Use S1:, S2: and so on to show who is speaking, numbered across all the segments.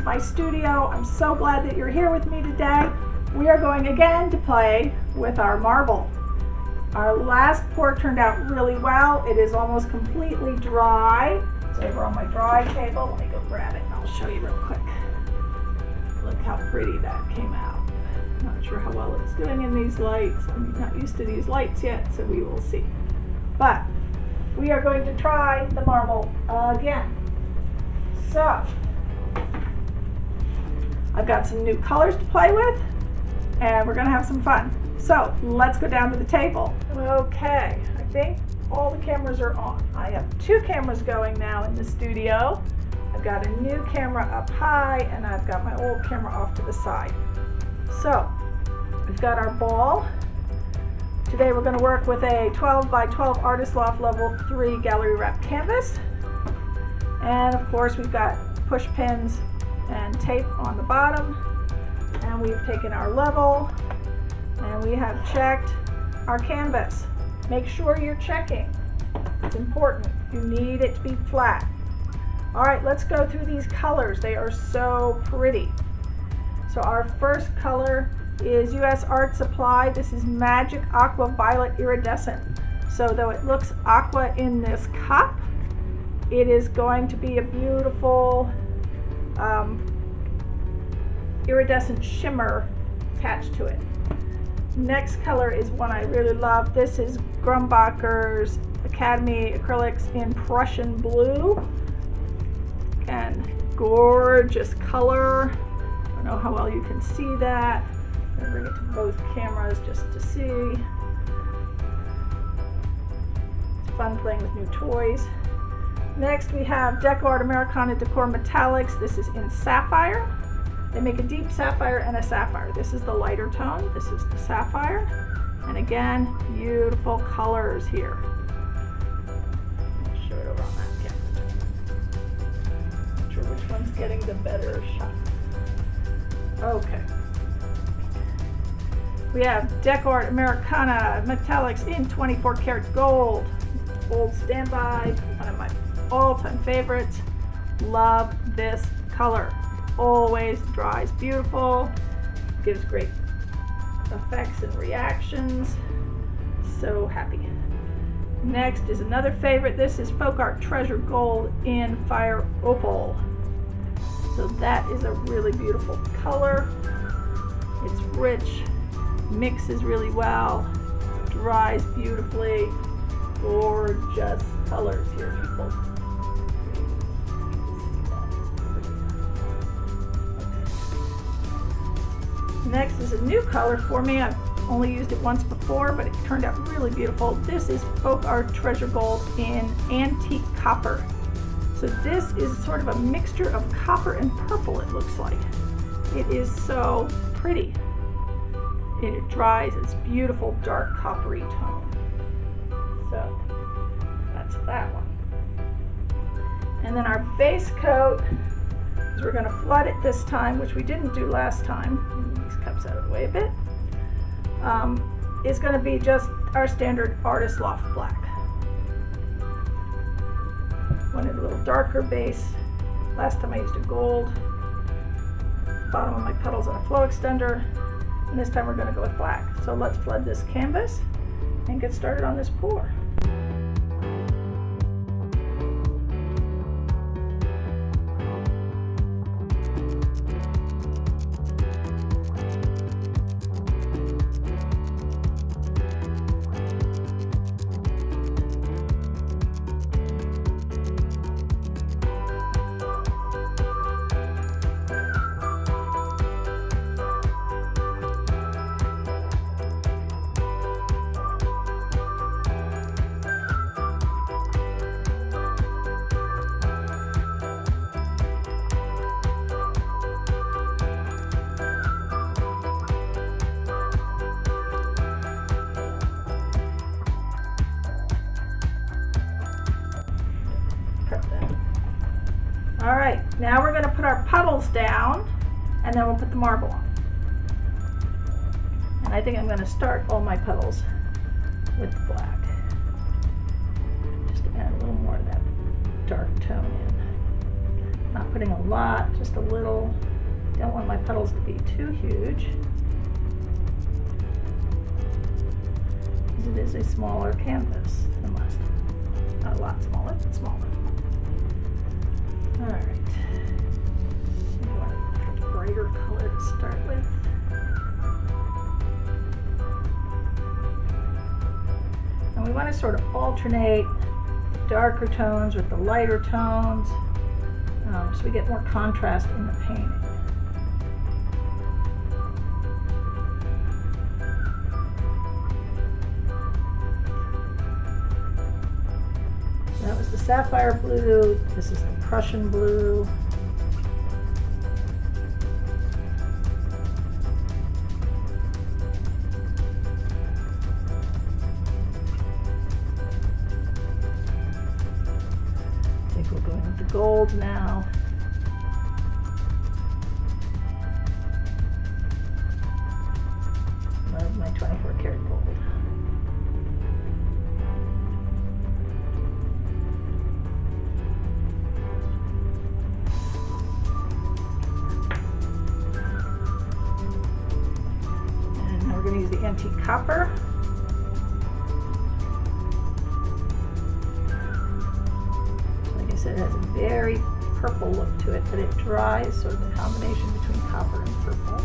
S1: my studio. I'm so glad that you're here with me today. We are going again to play with our marble. Our last pour turned out really well. It is almost completely dry. It's over on my dry table. Let me go grab it and I'll show you real quick. Look how pretty that came out. Not sure how well it's doing in these lights. I'm not used to these lights yet, so we will see. But we are going to try the marble again. So, I've got some new colors to play with, and we're gonna have some fun. So, let's go down to the table. Okay, I think all the cameras are on. I have 2 cameras going now in the studio. I've got a new camera up high, and I've got my old camera off to the side. So, we've got our ball. Today we're going to work with a 12 by 12 Artist Loft Level 3 gallery wrap canvas. And of course we've got push pins and tape on the bottom. And we've taken our level and we have checked our canvas. Make sure you're checking. It's important. You need it to be flat. Alright, let's go through these colors. They are so pretty. So our first color is US Art Supply. This is Magic Aqua Violet Iridescent. So though it looks aqua in this cup, it is going to be a beautiful iridescent shimmer attached to it. Next color is one I really love. This is Grumbacher's Academy Acrylics in Prussian Blue. Again, gorgeous color. I don't know how well you can see that. I'm going to bring it to both cameras just to see. It's fun playing with new toys. Next we have Decor Americana Decor Metallics. This is in Sapphire. They make a deep sapphire and a sapphire. This is the lighter tone. This is the sapphire. And again, beautiful colors here. I'll show it over on that camera. Not sure which one's getting the better shot. Okay. We have Decor Americana Metallics in 24 karat gold. Old standby, one of my all-time favorites. Love this color. Always dries beautiful. Gives great effects and reactions. So happy. Next is another favorite. This is Folk Art Treasure Gold in Fire Opal. So that is a really beautiful color. It's rich. Mixes really well, dries beautifully, gorgeous colors here, people. Next is a new color for me. I've only used it once before, but it turned out really beautiful. This is Folk Art Treasure Gold in Antique Copper. So this is sort of a mixture of copper and purple, it looks like. It is so pretty. It dries, it's beautiful dark coppery tone. So that's that one. And then our base coat, is we're going to flood it this time, which we didn't do last time. Move these cups out of the way a bit. Is going to be just our standard Artist Loft black. Wanted a little darker base. Last time I used a gold. Bottom of my petals on a flow extender. And this time we're going to go with black. So let's flood this canvas and get started on this pour. All right, now we're going to put our puddles down and then we'll put the marble on. And I think I'm going to start all my puddles with the black. Just to add a little more of that dark tone in. Not putting a lot, just a little. Don't want my petals to be too huge. It is a smaller canvas than last time. Not a lot smaller, but smaller. All right. You want a brighter color to start with. And we want to sort of alternate the darker tones with the lighter tones, so we get more contrast in the painting. That was the Sapphire blue. This is the Prussian blue. I think we're going with the gold now. Love my 24 karat gold. Use the antique copper. Like I said, it has a very purple look to it, but it dries, so the combination between copper and purple.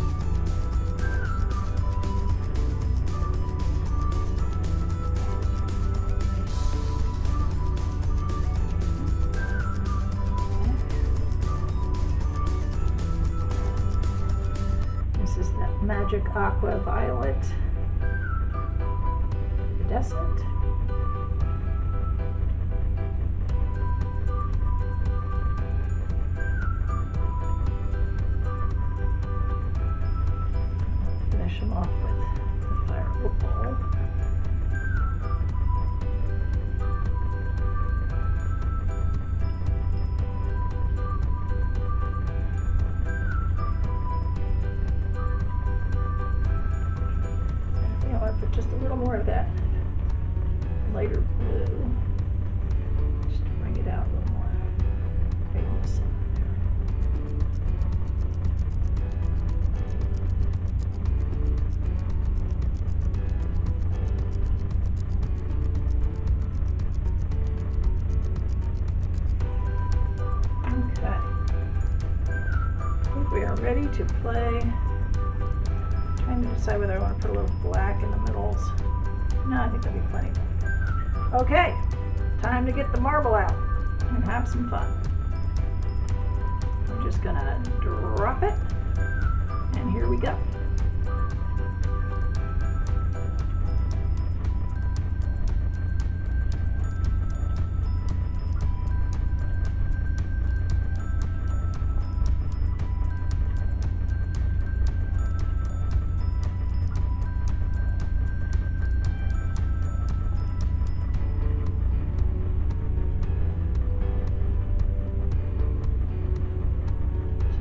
S1: This is that magic aqua violet. Iridescent. Finish them off with the fire opal. Just a little more of that lighter blue, just to bring it out a little more. Right in the center there. Okay. I think we are ready to play. Trying to decide whether I want to put a little black in the middles. No, I think that'll be plenty. Okay, time to get the marble out and have some fun. I'm just gonna drop it, and here we go.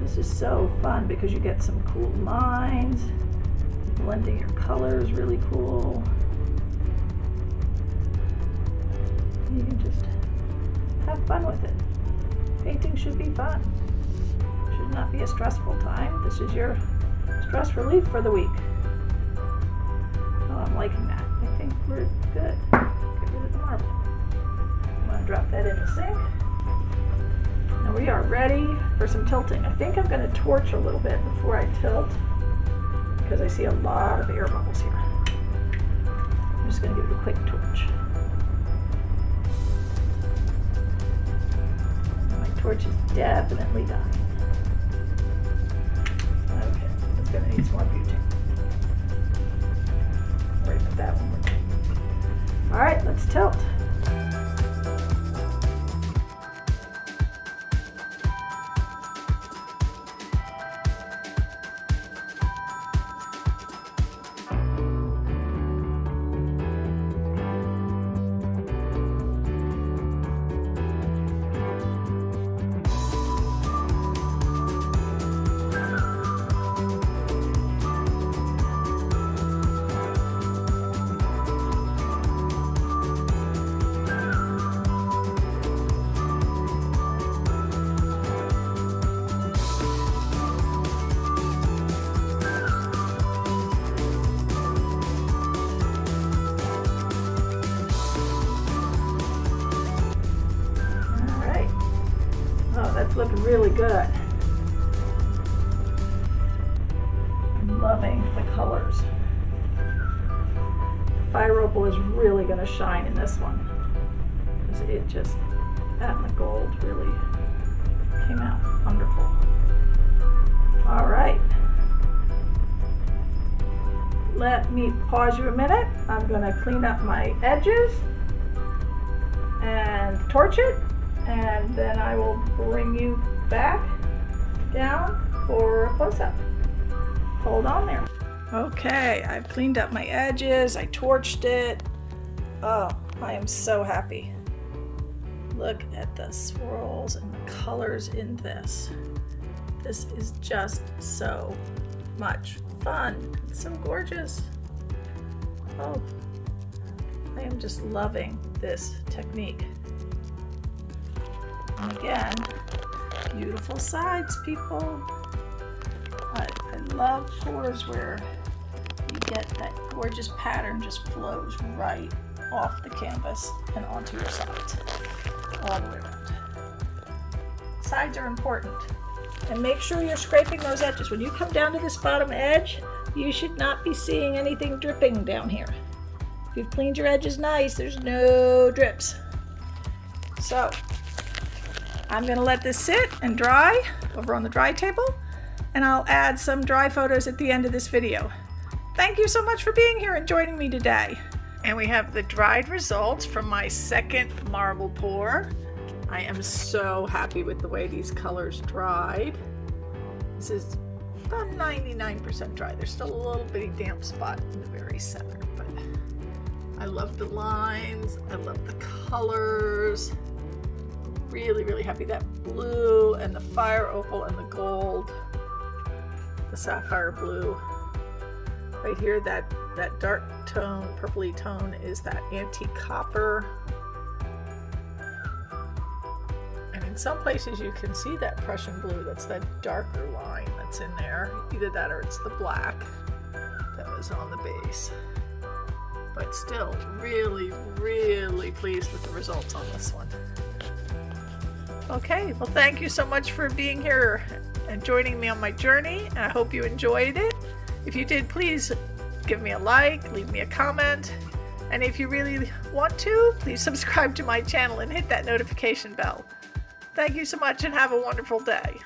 S1: This is so fun because you get some cool lines, blending your colors really cool. You can just have fun with it. Painting should be fun. Should not be a stressful time. This is your stress relief for the week. Oh, I'm liking that. I think we're good. Get rid of the marble. I'm going to drop that in the sink. Now we are ready for some tilting. I think I'm going to torch a little bit before I tilt because I see a lot of air bubbles here. I'm just going to give it a quick torch. My torch is definitely dying. Okay, it's going to need some more butane. Right with that one. All right, let's tilt. really good. I'm loving the colors. Fire Opal is really going to shine in this one, because it just, that and the gold really came out wonderful. All right. Let me pause you a minute. I'm going to clean up my edges and torch it, and then I will bring you back down for a close-up. Hold on there. Okay, I've cleaned up my edges, I torched it. Oh, I am so happy. Look at the swirls and the colors in this. This is just so much fun. It's so gorgeous. Oh, I am just loving this technique. And again, beautiful sides, people. I love pours where you get that gorgeous pattern just flows right off the canvas and onto your sides, all the way around. Sides are important. And make sure you're scraping those edges. When you come down to this bottom edge, you should not be seeing anything dripping down here. If you've cleaned your edges nice, there's no drips. So I'm gonna let this sit and dry over on the dry table, and I'll add some dry photos at the end of this video. Thank you so much for being here and joining me today. And we have the dried results from my second marble pour. I am so happy with the way these colors dried. This is about 99% dry. There's still a little bitty damp spot in the very center, but I love the lines. I love the colors. Really, really happy. That blue and the fire opal and the gold, the sapphire blue. Right here, that dark tone, purpley tone is that antique copper. And in some places you can see that Prussian blue, that's that darker line that's in there. Either that or it's the black that was on the base. But still, really, really pleased with the results on this one. Okay, well, thank you so much for being here and joining me on my journey. And I hope you enjoyed it. If you did, please give me a like, leave me a comment. And if you really want to, please subscribe to my channel and hit that notification bell. Thank you so much and have a wonderful day.